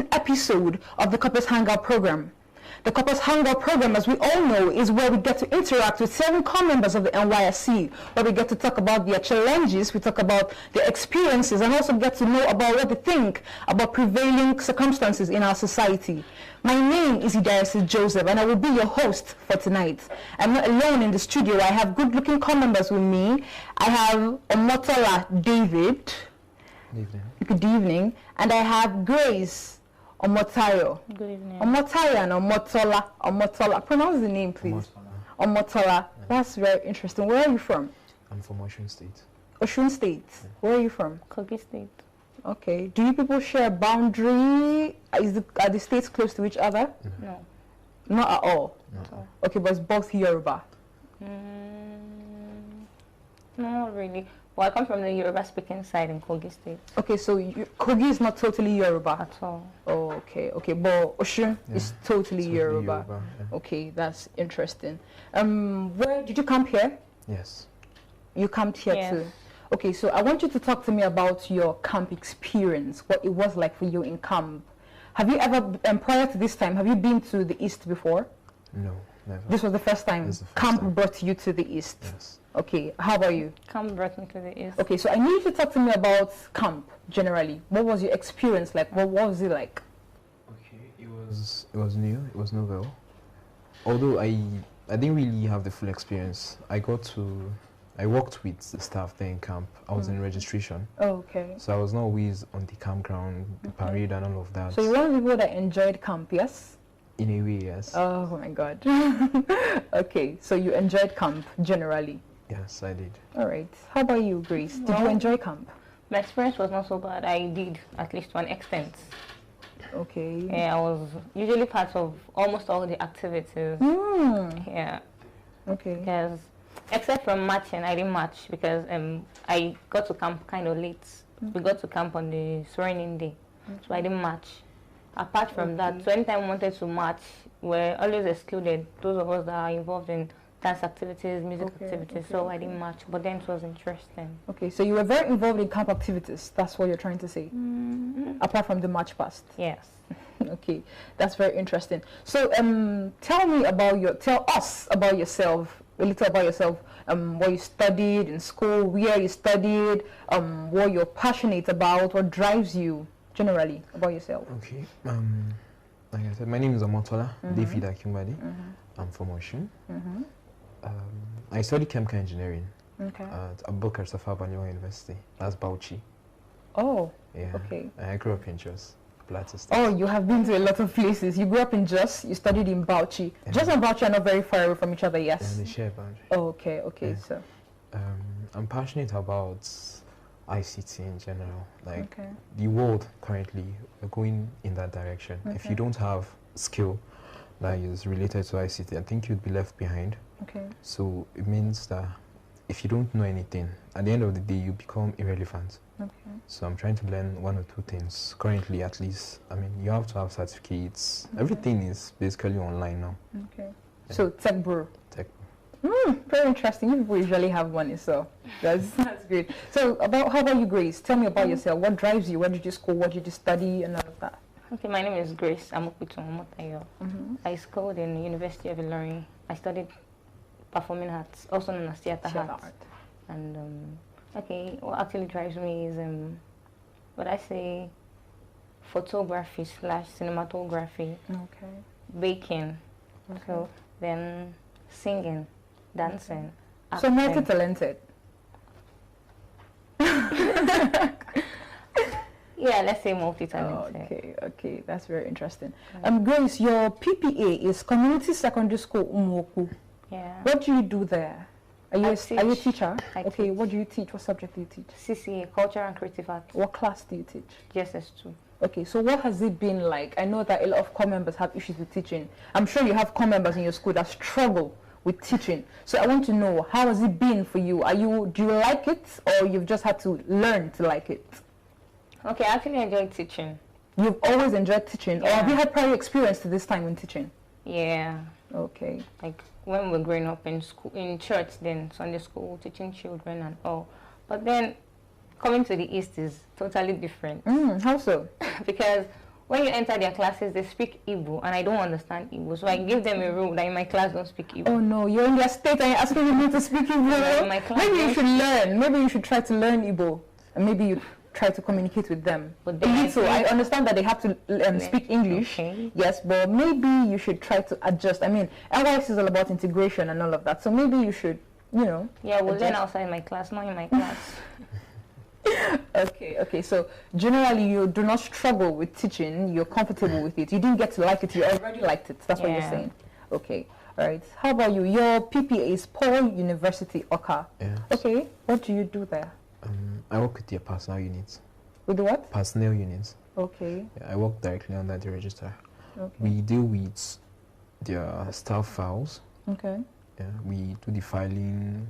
second episode of the Corpers Hangout program. The Corpers Hangout program, as we all know, is where we get to interact with 7 core members of the NYSC, where we get to talk about their challenges, we talk about their experiences, and also get to know about what they think about prevailing circumstances in our society. My name is Idaris Joseph, and I will be your host for tonight. I'm not alone in the studio. I have good-looking core members with me. I have Omotola David. Good evening. Good evening. And I have Grace Omotayo. Good evening. Omotayo and Omotola. Omotola. Pronounce the name, please. Omotola. Yeah. That's very interesting. Where are you from? I'm from Osun State. Osun State. Yeah. Where are you from? Kogi State. Okay. Do you people share a boundary? Are the states close to each other? No. Not at all? No. Okay, but it's both Yoruba? Not really. Well, I come from the Yoruba-speaking side in Kogi State. Okay, so Kogi is not totally Yoruba? At all. Oh, okay. But Osun is totally Yoruba. Yeah. Okay, that's interesting. Where did you camp here? Yes. You camped here too? Okay, so I want you to talk to me about your camp experience, what it was like for you in camp. Have you ever, prior to this time, have you been to the East before? No, never. This was the first time camp brought you to the East? Yes. Okay, how about you? Camp brought me to the East. Okay, so I need you to talk to me about camp generally. What was your experience like? What was it like? Okay, it was new, it was novel. Although I didn't really have the full experience. I worked with the staff there in camp. I was in registration. Oh, okay. So I was not always on the campground, the parade and all of that. So you're one of the people that enjoyed camp, yes? In a way, yes. Oh my God. Okay, so you enjoyed camp generally? Yes, I did. All right. How about you, Grace? Did you enjoy camp? My experience was not so bad. I did, at least to an extent. Okay. Yeah, I was usually part of almost all the activities. Yeah. Okay. Because, except from matching, I didn't match because I got to camp kind of late. We got to camp on the swearing-in day, so I didn't match. Apart from that, so anytime we wanted to match, we're always excluded, those of us that are involved in dance activities, music activities, so I didn't match, but then it was interesting. Okay, so you were very involved in camp activities, that's what you're trying to say? Apart from the march past? Yes. Okay, that's very interesting. So tell us about yourself, a little about yourself, what you studied in school, where you studied, what you're passionate about, what drives you generally about yourself. Okay, like I said, my name is Omotola David Akimbadi. I'm from Osun. I study chemical engineering at Abubakar Tafawa Balewa University. That's Bauchi. Oh, yeah. Okay. I grew up in Jos, Plateau State. Oh, you have been to a lot of places. You grew up in Jos, you studied in Bauchi. Jos and Bauchi are not very far away from each other, yes? Yeah, they share boundary. Oh, okay, okay. Yeah. So, I'm passionate about ICT in general. Like the world currently, we're going in that direction. If you don't have skill that is related to ICT, I think you'd be left behind. Okay. So it means that if you don't know anything, at the end of the day, you become irrelevant. Okay. So I'm trying to learn 1 or 2 things currently, at least. I mean, you have to have certificates. Everything is basically online now. Okay. Yeah. So tech bro. Tech. Very interesting. You people usually have money, so that's great. So how about you, Grace? Tell me about yourself. What drives you? Where did you school? What did you study, and all of that? Okay, my name is Grace Amokutu Omotayo. I schooled in the University of Ilorin. I studied performing arts, also known as theater art. And what actually drives me is what I say, photography / cinematography. Okay. Baking. Okay. So then singing. Dancing. So multi-talented. Yeah, let's say multi-talented. Okay, that's very interesting. Grace, your PPA is Community Secondary School Umuoku. Yeah. What do you do there? Are you a teacher? Okay, what do you teach? What subject do you teach? CCA, Culture and Creative Arts. What class do you teach? GSS2. Okay, so what has it been like? I know that a lot of core members have issues with teaching. I'm sure you have core members in your school that struggle with teaching. So I want to know, how has it been for you? Do you like it, or you've just had to learn to like it? Okay, I actually enjoy teaching. You've always enjoyed teaching? Yeah. Or have you had prior experience to this time in teaching? Yeah. Okay. Like when we were growing up in school, in church, then Sunday school, teaching children and all. But then coming to the East is totally different. How so? Because when you enter their classes, they speak Igbo, and I don't understand Igbo. So I give them a rule that in my class don't speak Igbo. Oh no, you're in their state and you're asking me to speak Igbo. In my class, maybe you should learn. Maybe you should try to learn Igbo, and maybe you try to communicate with them. But so I understand that they have to speak English. Okay. Yes, but maybe you should try to adjust. I mean, NYS is all about integration and all of that. So maybe you should, you know. Yeah, we'll learn outside my class, not in my class. Okay. So generally, you do not struggle with teaching. You're comfortable with it. You didn't get to like it. You already liked it. That's what you're saying. Okay. All right. How about you? Your PPA is Paul University, Oka. Yes. Okay. What do you do there? I work with their personnel units. With the what? Personnel units. Okay. Yeah, I work directly under the register. Okay. We deal with their staff files. Okay. Yeah, we do the filing.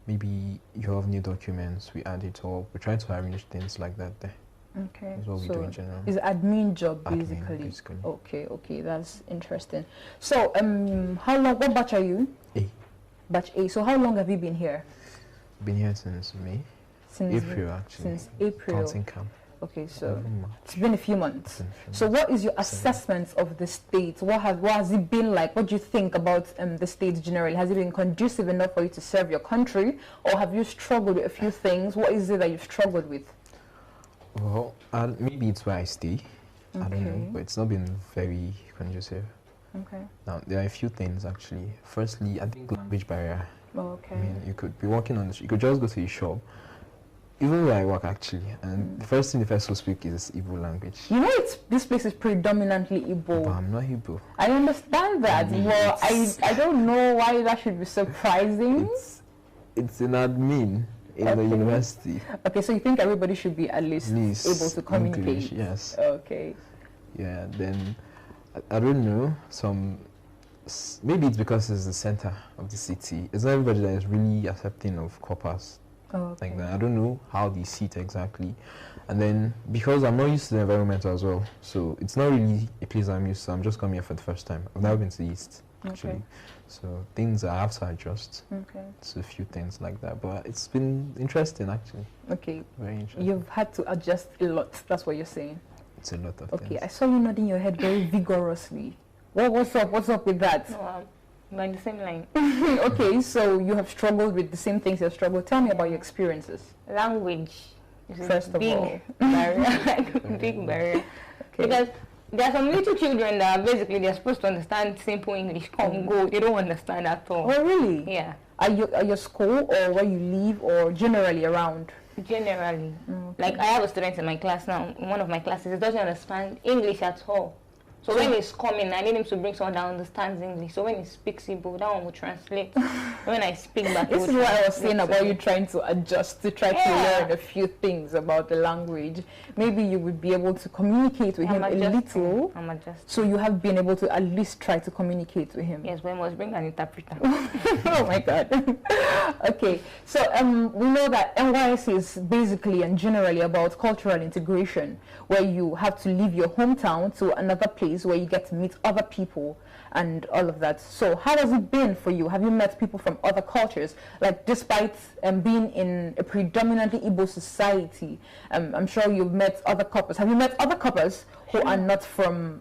Maybe you have new documents, we add it up. We try to arrange things like that there. Okay. That's what we do in general. It's admin job basically. Admin, basically. Okay, that's interesting. So, how long? What batch are you? A. Batch A. So, how long have you been here? Been here since May. Since April, actually. Since April. Counting camp. Okay, so it's been a few months. So, what is your assessment of the state? What has it been like? What do you think about the state generally? Has it been conducive enough for you to serve your country, or have you struggled with a few things? What is it that you've struggled with? Well, maybe it's where I stay. Okay. I don't know, but it's not been very conducive. Okay. Now, there are a few things actually. Firstly, I think language barrier. Okay. I mean, you could be working on this. You could just go to a shop, even where I work actually, and the first thing the first will speak is Igbo language. You know, this place is predominantly Igbo. But I'm not Igbo. I understand that. Well, I don't know why that should be surprising. It's an admin in the university. Okay, so you think everybody should be at least able to communicate? English, yes. Okay. Yeah, then I don't know, maybe it's because it's the center of the city. It's not everybody that is really accepting of Corpers. Okay. Like that. I don't know how they see it exactly. And then because I'm not used to the environment as well, so it's not really a place I'm used to. I'm just coming here for the first time. I've never been to the East actually. Okay. So things I have to adjust. Okay. To a few things like that. But it's been interesting actually. Okay. Very interesting. You've had to adjust a lot. That's what you're saying. It's a lot of things. things. I saw you nodding your head very vigorously. What's up? What's up with that? No, we're in the same line. Okay, so you have struggled with the same things you've struggled. Tell me about your experiences. Language is First a big barrier. Big barrier. Okay. Because there are some little children that basically they're supposed to understand simple English. Come, go. They don't understand at all. Oh, really? Yeah. At your school or where you live or generally around? Generally. Like I have a student in my class now, in one of my classes, he doesn't understand English at all. So when he's coming, I need him to bring someone that understands English. So when he speaks Igbo, that one will translate. When I speak back, this is what I was saying about you trying to adjust, to try to learn a few things about the language. Maybe you would be able to communicate with him a little. I'm adjusting. So you have been able to at least try to communicate with him. Yes, but I must bring an interpreter. Oh my God. Okay, so we know that NYS is basically and generally about cultural integration, where you have to leave your hometown to another place where you get to meet other people and all of that. So how has it been for you? Have you met people from other cultures? Like, despite being in a predominantly Igbo society, I'm sure you've met other couples. Have you met other couples who are not from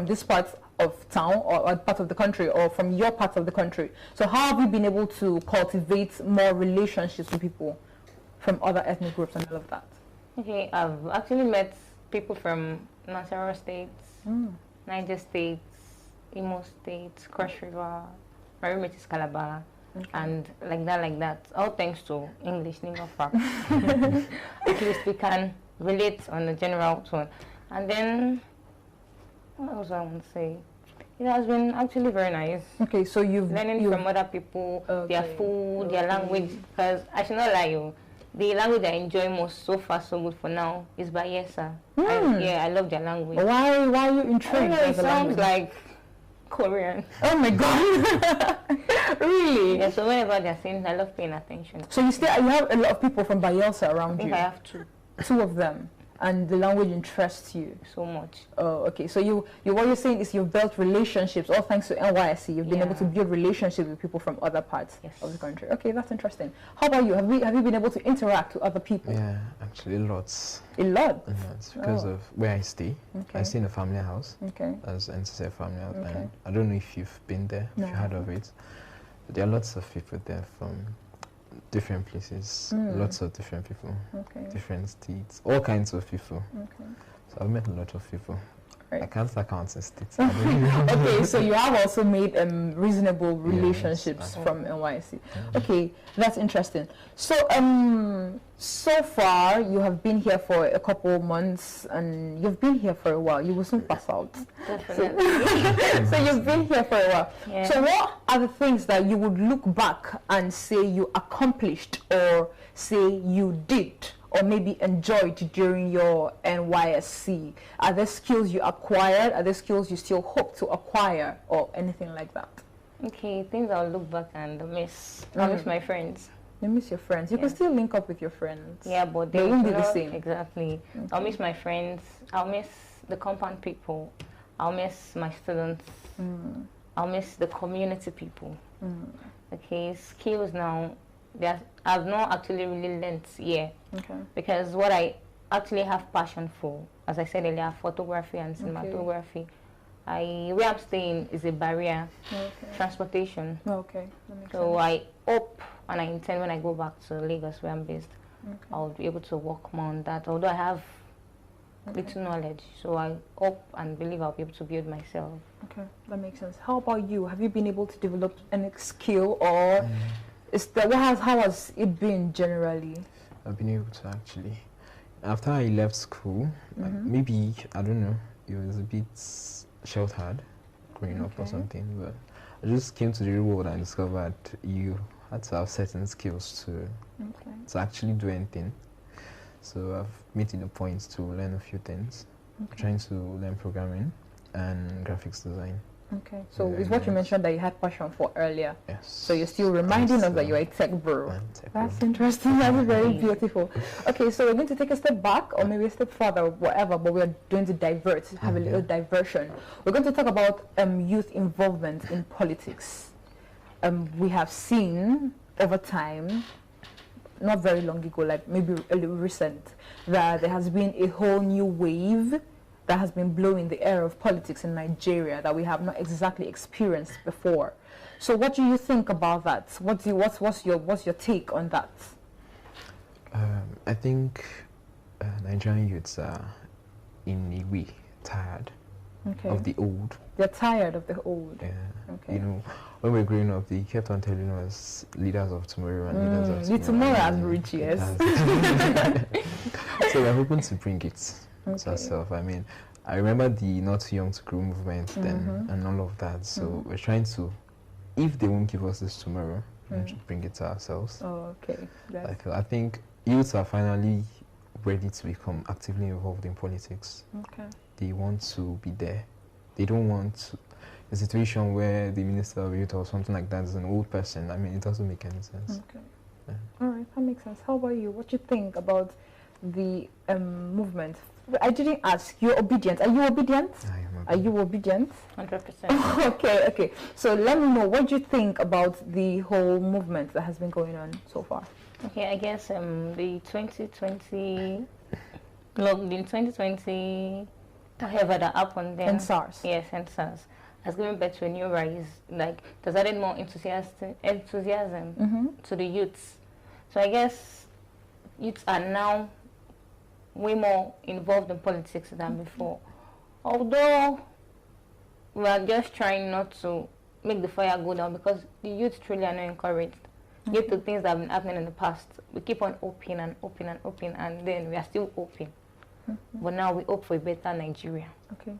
this part of town or part of the country, or from your part of the country? So how have you been able to cultivate more relationships with people from other ethnic groups and all of that? Okay, I've actually met people from Nasarawa states, Niger states, Imo states, Cross River, my roommate is Calabar, and like that. All thanks to English Lingua Franca. At least we can relate on a general tone. And then, what else I want to say? It has been actually very nice. Okay, so you've learning from other people, their food, their language. Because I should not lie you, the language I enjoy most so far, so good for now, is Bayelsa. I love their language. Why are you intrigued? It sounds like Korean. Oh my God! Really? Yeah. So whenever they're saying, I love paying attention. So you have a lot of people from Bayelsa around you. I think I have two of them. And the language interests you so much. Oh, okay. So what you're saying is you've built relationships, all thanks to NYSC. You've been able to build relationships with people from other parts of the country. Okay, that's interesting. How about you? Have you been able to interact with other people? Yeah, actually, lots. A lot? It's because of where I stay. Okay. I stay in a family house. Okay. As NCC family house. Okay. And I don't know if you've been there, if you heard of it. But there are lots of people there from different places, lots of different people, different states, all kinds of people. So I've met a lot of people. Right. I can't start counting states. Okay, so you have also made reasonable relationships from NYSC. Okay, that's interesting. So so far you have been here for a couple months, and you've been here for a while. You will soon pass out. So you've been here for a while. Yeah. So what are the things that you would look back and say you accomplished, or say you did, or maybe enjoyed during your NYSC? Are there skills you acquired? Are there skills you still hope to acquire, or anything like that? Okay, things I'll look back and miss. I miss my friends. You miss your friends. You can still link up with your friends. Yeah, but they won't be the same. Exactly. Okay. I'll miss my friends. I'll miss the compound people. I'll miss my students. I'll miss the community people. Okay, skills now, I've not actually really learned yet. Okay. Because what I actually have passion for, as I said earlier, photography and cinematography. Where I'm staying is a barrier. Transportation. Okay. That makes so sense. I hope and I intend when I go back to Lagos, where I'm based, I'll be able to work more on that. Although I have little knowledge, so I hope and believe I'll be able to build myself. Okay, that makes sense. How about you? Have you been able to develop any skill, or how has it been generally? I've been able to actually. After I left school, maybe, I don't know, it was a bit sheltered growing up or something, but I just came to the real world and discovered you had to have certain skills to actually do anything. So I've made it a point to learn a few things. Trying to learn programming and graphics design. Okay, so it's what you mentioned that you had passion for earlier. Yes. So you're still reminding us that you're a tech bro. That's interesting. That's very beautiful. Okay, so we're going to take a step back, or maybe a step further, whatever, but we're going to divert, have a little diversion. We're going to talk about youth involvement in politics. We have seen over time, not very long ago, like maybe a little recent, that there has been a whole new wave that has been blowing the air of politics in Nigeria that we have not exactly experienced before. So what do you think about that? What's your take on that? I think Nigerian youths are in a way tired of the old. They're tired of the old. Yeah. Okay. You know, when we were growing up, they kept on telling us leaders of tomorrow and leaders of tomorrow. Tomorrow has reached, yes. So we're hoping to bring it to ourselves. I mean, I remember the Not Too Young to Grow movement then and all of that. So we're trying to, if they won't give us this tomorrow, we should bring it to ourselves. Oh, okay. I think youths are finally ready to become actively involved in politics. Okay. They want to be there. They don't want a situation where the Minister of Youth or something like that is an old person. I mean, it doesn't make any sense. Okay. Yeah. All right, that makes sense. How about you? What do you think about the movement? I didn't ask. You're obedient. Are you obedient? I am obedient. Are you obedient? 100%. Okay. So let me know, what do you think about the whole movement that has been going on so far? Okay, I guess the 2020, however that happened then. And SARS. Yes, and SARS has given birth to a new rise. Like, there's added more enthusiasm to the youths. So I guess youths are now way more involved in politics than before. Although we are just trying not to make the fire go down, because the youth truly are not encouraged. Due to things that have been happening in the past, we keep on hoping and hoping and hoping, and then we are still hoping. But now we hope for a better Nigeria. Okay.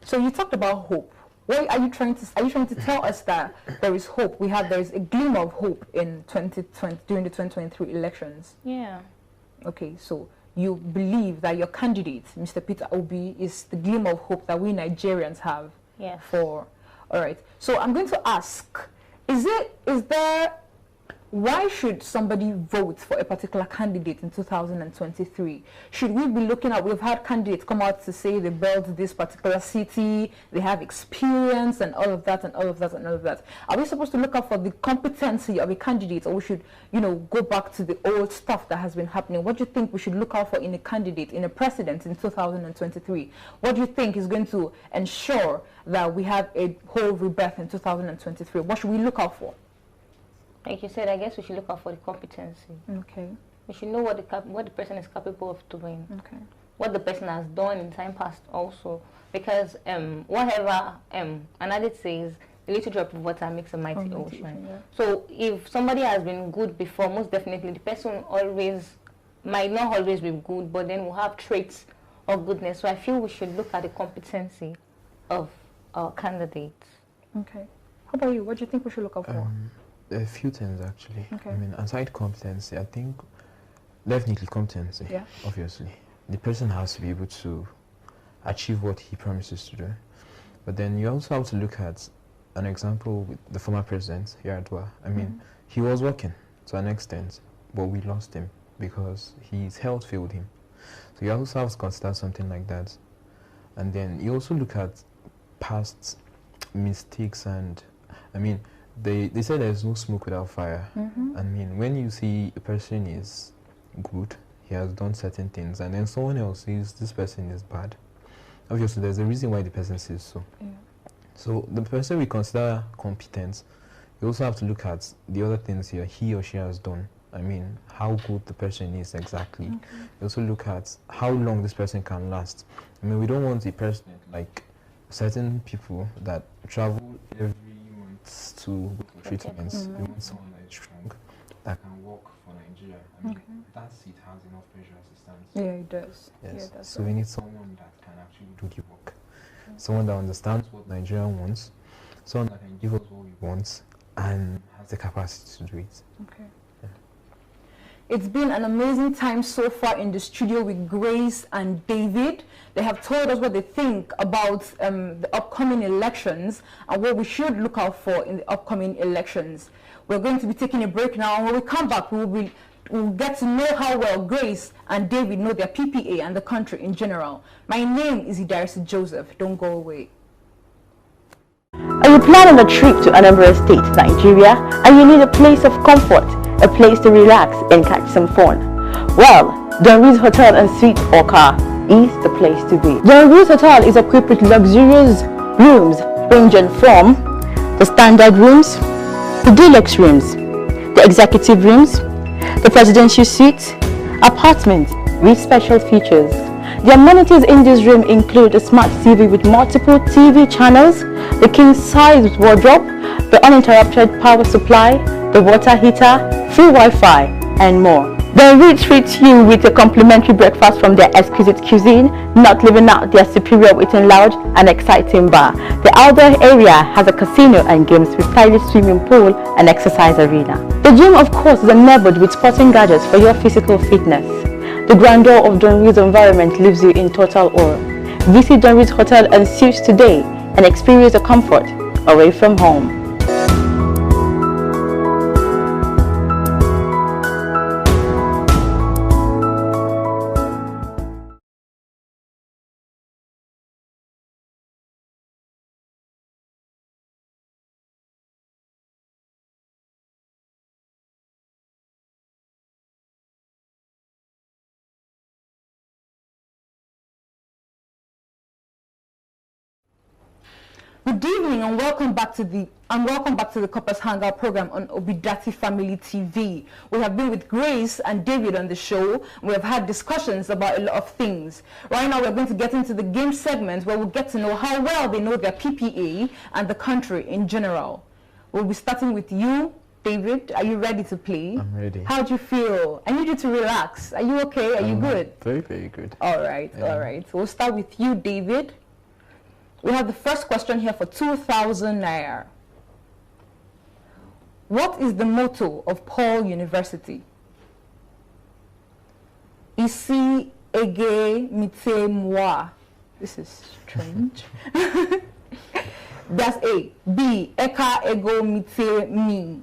So you talked about hope. What are you trying to tell us that there is hope? There is a glimmer of hope in 2020 during the 2023 elections. Yeah. Okay, so you believe that your candidate, Mr. Peter Obi, is the glimmer of hope that we Nigerians have. Yes. All right. So I'm going to ask: is there why should somebody vote for a particular candidate in 2023? Should we be looking at, we've had candidates come out to say they built this particular city, they have experience and all of that and all of that and all of that. Are we supposed to look out for the competency of a candidate, or we should, you know, go back to the old stuff that has been happening? What do you think we should look out for in a candidate, in a president in 2023? What do you think is going to ensure that we have a whole rebirth in 2023? What should we look out for? Like you said, I guess we should look out for the competency. Okay. We should know what the person is capable of doing. Okay. What the person has done in time past also. Because whatever an adage says, a little drop of water makes a mighty ocean. Yeah. So if somebody has been good before, most definitely the person might not always be good, but then will have traits of goodness. So I feel we should look at the competency of our candidates. Okay. How about you? What do you think we should look out for? A few things actually. Okay. I mean, aside competency, I think definitely competency. Yeah. Obviously, the person has to be able to achieve what he promises to do. But then you also have to look at an example with the former president, Yar'Adua. I mean, he was working to an extent, but we lost him because his health failed him. So you also have to consider something like that. And then you also look at past mistakes, and I mean, they say there's no smoke without fire. I mean, when you see a person is good, he has done certain things, and then someone else says this person is bad, obviously there's a reason why the person says so. Yeah. So the person we consider competent, you also have to look at the other things here he or she has done. I mean, how good the person is exactly. You also look at how long this person can last. I mean, we don't want a person like certain people that travel every month to go for treatments. We want someone that is strong, that can work for Nigeria. I mean, that seat has enough pressure assistance. Yeah, it does. Yes. Yeah, that's so we need someone that can actually do the work. Someone that understands what Nigeria wants, someone that can give us what we want, and has the capacity to do it. Okay. It's been an amazing time so far in the studio with Grace and David. They have told us what they think about the upcoming elections and what we should look out for in the upcoming elections. We're going to be taking a break now, and when we come back, we'll get to know how well Grace and David know their PPA and the country in general. My name is Idarisi Joseph. Don't go away. Are you planning a trip to Anambra State, Nigeria, and you need a place of comfort, a place to relax and catch some fun? Well, Don Reed's Hotel and Suites Oka is the place to be. Don Reed's Hotel is equipped with luxurious rooms ranging from the standard rooms, the deluxe rooms, the executive rooms, the presidential suites, apartments with special features. The amenities in this room include a smart TV with multiple TV channels, the king-size wardrobe, the uninterrupted power supply, the water heater, free Wi-Fi, and more. They will treat you with a complimentary breakfast from their exquisite cuisine, not leaving out their superior waiting lounge and exciting bar. The outdoor area has a casino and games with stylish swimming pool and exercise arena. The gym, of course, is enabled with sporting gadgets for your physical fitness. The grandeur of Don Reed's environment leaves you in total awe. Visit Don Reed's Hotel and Suites today and experience the comfort away from home. Good evening and welcome back to the Corpers Hangout program on Obidati Family TV. We have been with Grace and David on the show. We have had discussions about a lot of things. Right now we're going to get into the game segment where we'll get to know how well they know their PPA and the country in general. We'll be starting with you, David. Are you ready to play? I'm ready. How do you feel? I need you to relax. Are you okay? Are you good? Very, very good. All right, all right. So we'll start with you, David. We have the first question here for 2,000 Naira. What is the motto of Paul University? Isi ege mite moi. This is strange. That's A. B. Eka ego mite me.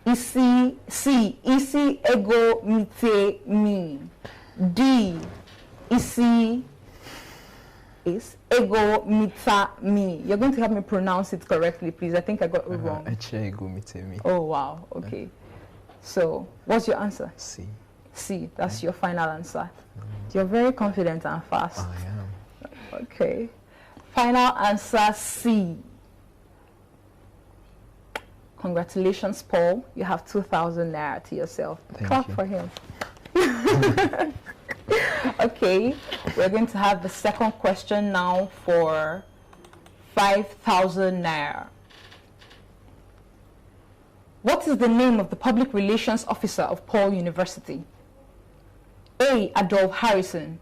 Isi, C, isi ego mite mi. D, isi is ego mita mi. You're going to help me pronounce it correctly, please. I think I got it wrong. Ego mite mi. Oh, wow. Okay. So, what's your answer? C. C. That's your final answer. You're very confident and fast. I am. Okay. Final answer, C. Congratulations, Paul. You have 2,000 naira to yourself. Clap for him. Okay, we're going to have the second question now for 5,000 naira. What is the name of the public relations officer of Paul University? A. Adolph Harrison.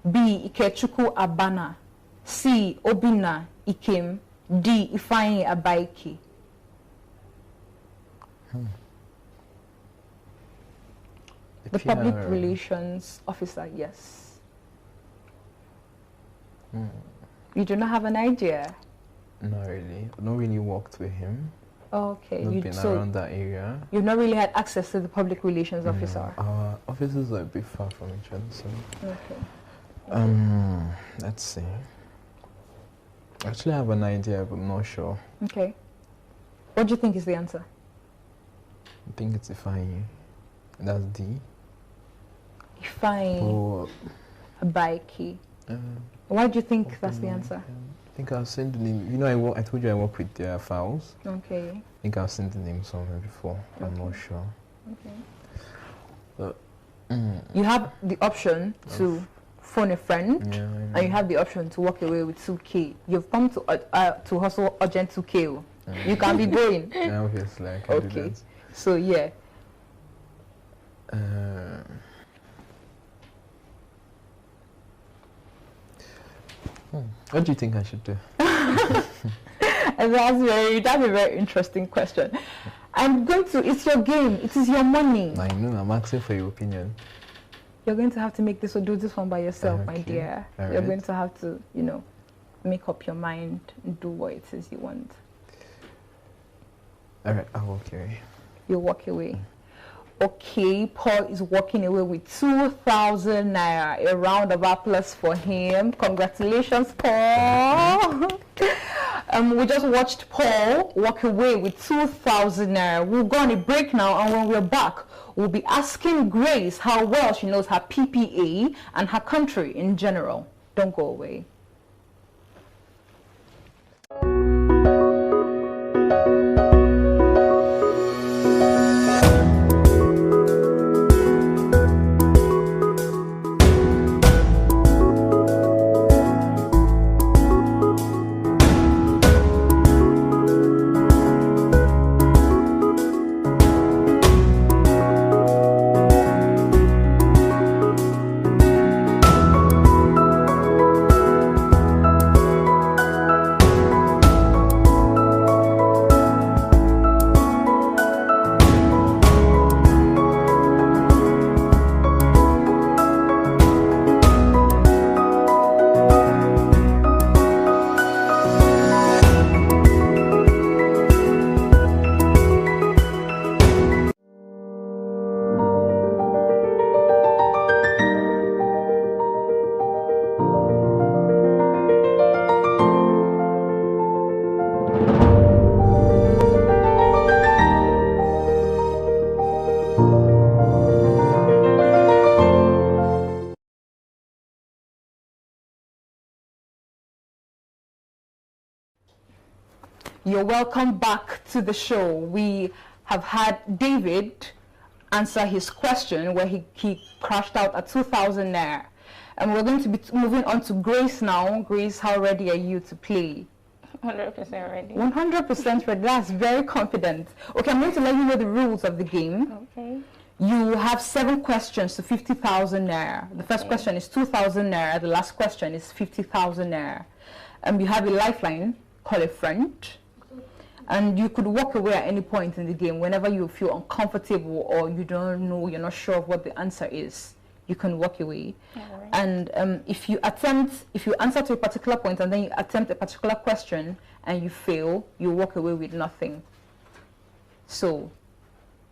B. Ikechukwu Abana. C. Obina Ikem. D. Ifeanyi Abaiki. The public relations officer, yes. You do not have an idea? Not really. I don't really worked with him. Okay. Not been around that area. You've not really had access to the public relations officer? Our offices are a bit far from each other, so... Okay. Let's see. I actually have an idea, but I'm not sure. Okay. What do you think is the answer? I think it's Ifeanyi. That's D. Ifeanyi Abaiki. Why do you think that's the answer? I think I've seen the name. You know, I told you I work with their files. Okay. I think I've seen the name somewhere before. I'm not sure. Okay. You have the option to phone a friend, and you have the option to walk away with 2K. You've come to hustle urgent 2K. You can be going. Yeah, obviously, I can do that. So yeah. What do you think I should do? That's a very interesting question. I'm going to, it's your game, it is your money. I know, I'm asking for your opinion. You're going to have to make this or do this one by yourself, my dear. You're going to have to, you know, make up your mind and do what it is you want. Alright, I'll walk away. You'll walk away. Okay, Paul is walking away with 2,000 naira. A round of applause for him. Congratulations, Paul. We just watched Paul walk away with 2,000 naira. We'll go on a break now, and when we're back, we'll be asking Grace how well she knows her PPA and her country in general. Don't go away. You're welcome back to the show. We have had David answer his question where he crashed out at 2,000 naira. And we're going to be moving on to Grace now. Grace, how ready are you to play? 100% ready. 100% ready. That's very confident. Okay, I'm going to let you know the rules of the game. Okay. You have 7 questions to 50,000 naira. The first question is 2,000 naira. The last question is 50,000 naira. You have a lifeline, call a friend. And you could walk away at any point in the game whenever you feel uncomfortable or you don't know, you're not sure of what the answer is. You can walk away. Right. And if you answer to a particular point and then you attempt a particular question and you fail, you walk away with nothing. So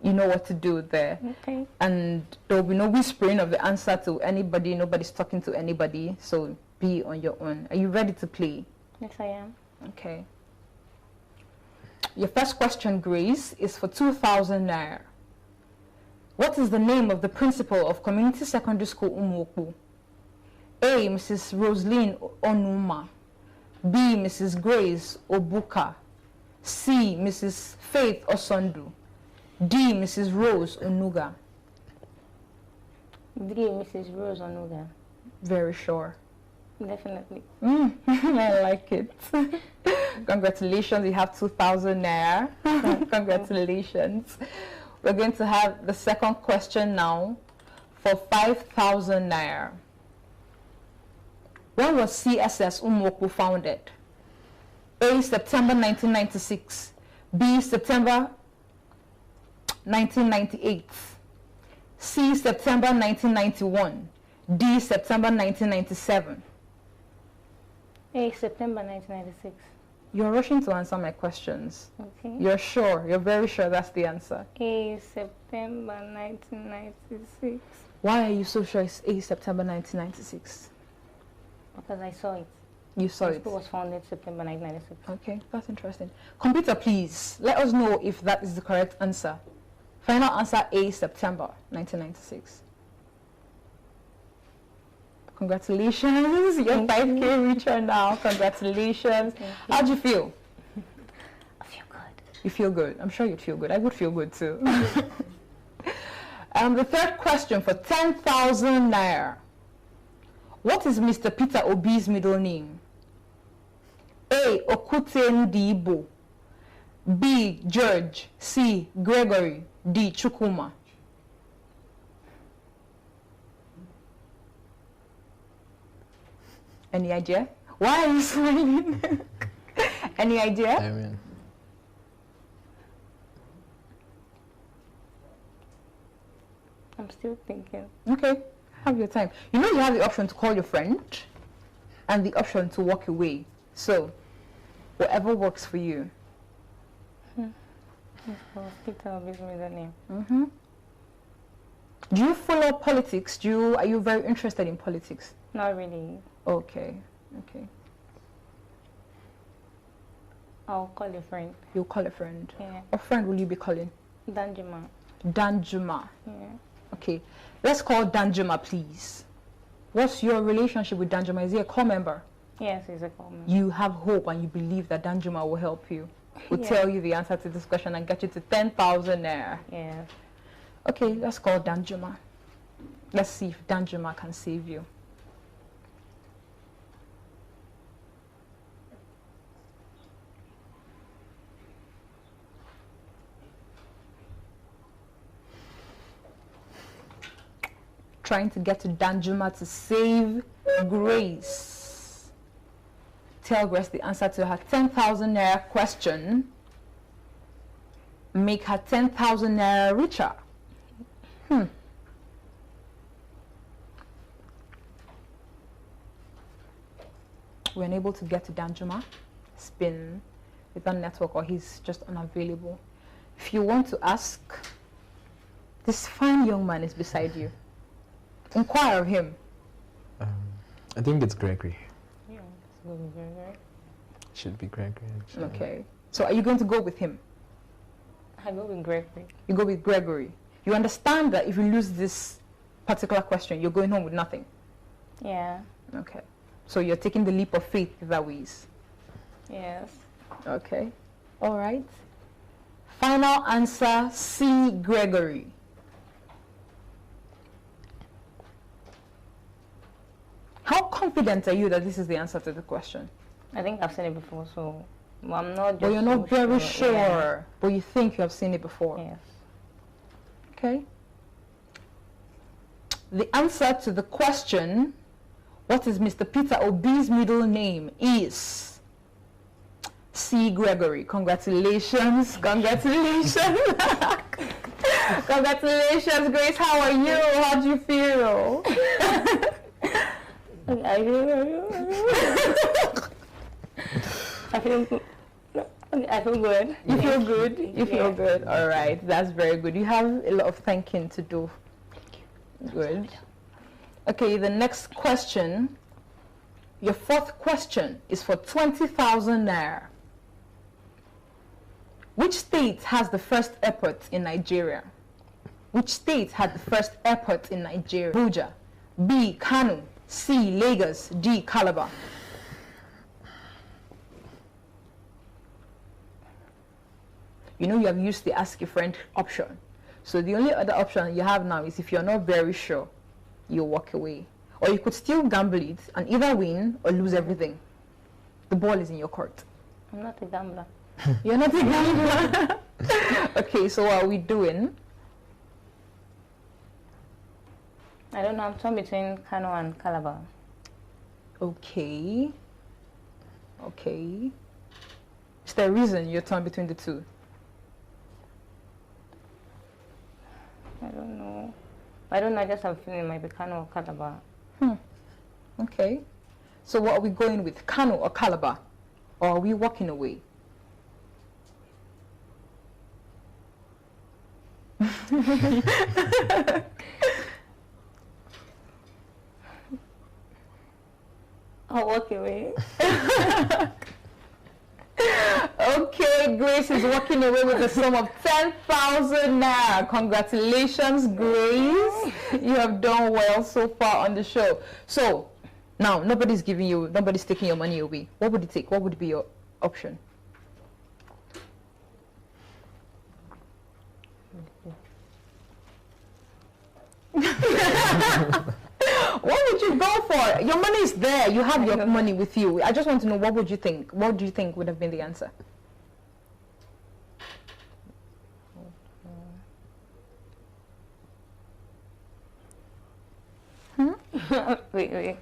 you know what to do there. Okay. And there will be no whispering of the answer to anybody. Nobody's talking to anybody. So be on your own. Are you ready to play? Yes, I am. Okay. Your first question, Grace, is for 2,000 naira. What is the name of the principal of Community Secondary School Umuokpu? A. Mrs. Roseline Onuma. B. Mrs. Grace Obuka. C. Mrs. Faith Osondu. D. Mrs. Rose Onuga. D. Mrs. Rose Onuga. Very sure. Definitely. I like it. Congratulations, you have 2,000 naira. Congratulations. We're going to have the second question now for 5,000 naira. When was CSS Umuokpu founded? A. September 1996. B. September 1998. C. September 1991. D. September 1997. A. September 1996. You're rushing to answer my questions. Okay. You're sure? You're very sure that's the answer? A. September 1996. Why are you so sure it's A. September 1996? Because I saw it. You saw The it? school was founded September 1996. Okay, that's interesting. Computer, please, let us know if that is the correct answer. Final answer A. September 1996. Congratulations, you're 5K reacher now. Congratulations. How do you feel? I feel good. You feel good? I'm sure you'd feel good. I would feel good too. The third question for 10,000 naira. What is Mr. Peter Obi's middle name? A. Okute Ndibo. B. George. C. Gregory. D. Chukuma. Any idea? Why are you smiling? Any idea? I mean, I'm still thinking. Okay, have your time. You know you have the option to call your friend and the option to walk away. So, whatever works for you. Peter Obi's middle name. Do you follow politics? Are you very interested in politics? Not really. Okay, okay. I'll call a friend. You'll call a friend. Yeah. What friend will you be calling? Danjuma. Danjuma. Yeah. Okay, let's call Danjuma, please. What's your relationship with Danjuma? Is he a core member? Yes, he's a call member. You have hope and you believe that Danjuma will help you. Will Yeah. tell you the answer to this question and get you to 10,000 naira. Yes. Okay, let's call Danjuma. Let's see if Danjuma can save you. Trying to get to Danjuma to save Grace. Tell Grace the answer to her 10,000 naira question. Make her 10,000 naira richer. We're unable to get to Danjuma. It's been with our network or he's just unavailable. If you want to ask, this fine young man is beside you. Inquire of him. I think it's Gregory. Yeah, it's going to be very, very. Should be Gregory, actually. Okay. So are you going to go with him? I go with Gregory. You go with Gregory. You understand that if you lose this particular question, you're going home with nothing. Yeah. Okay. So you're taking the leap of faith that ways. Yes. Okay. All right. Final answer, C. Gregory. How confident are you that this is the answer to the question? I think I've seen it before, so I'm not just But you're not so very sure, Yeah. but you think you have seen it before. Yes. Okay. The answer to the question, what is Mr. Peter Obi's middle name, is C. Gregory. Congratulations. Congratulations. Congratulations, Grace. How are you? How do you feel? I feel Okay, I feel good. You feel good? You feel Yeah. good. All right, that's very good. You have a lot of thanking to do. Good. Okay, the next question. Your fourth question is for 20,000 naira. Which state has the first airport in Nigeria? Which state had the first airport in Nigeria? Abuja, B. Kano, C. Lagos, D. Calabar. You know you have used the ask a friend option. So the only other option you have now is if you're not very sure, you walk away. Or you could still gamble it and either win or lose everything. The ball is in your court. I'm not a gambler. You're not a gambler. Okay, so what are we doing? I don't know. I'm torn between Kano and Calabar. Okay. Okay. Is there a reason you're torn between the two? I don't know. I don't know. I just have a feeling it might be Kano or Calabar. Okay. So what are we going with? Kano or Calabar? Or are we walking away? I'll walk away. Okay, Grace is walking away with a sum of 10,000 naira. Congratulations, Grace. You have done well so far on the show. So, now, nobody's taking your money away. What would you take? What would be your option? What would you go for? Your money is there. You have your money with you. I just want to know, what would you think? What do you think would have been the answer? Wait.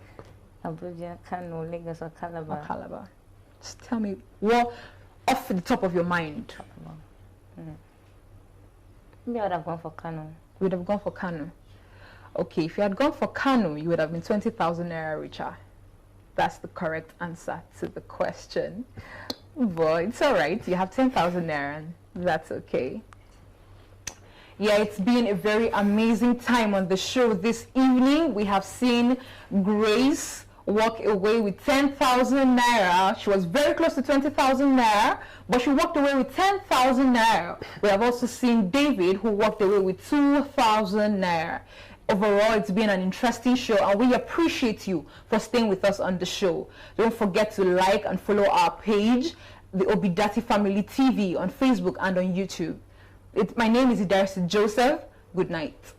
Abuja, Kano, Lagos, or Calabar? Calabar. Just tell me what off the top of your mind. Maybe I would have gone for Kano. You would have gone for Kano. Okay, if you had gone for Kano, you would have been 20,000 naira richer. That's the correct answer to the question. But it's all right. You have 10,000 naira, and that's okay. Yeah, it's been a very amazing time on the show this evening. We have seen Grace walk away with 10,000 naira. She was very close to 20,000 naira, but she walked away with 10,000 naira. We have also seen David, who walked away with 2,000 naira. Overall, it's been an interesting show, and we appreciate you for staying with us on the show. Don't forget to like and follow our page, the Obidati Family TV, on Facebook and on YouTube. My name is Idarisi Joseph. Good night.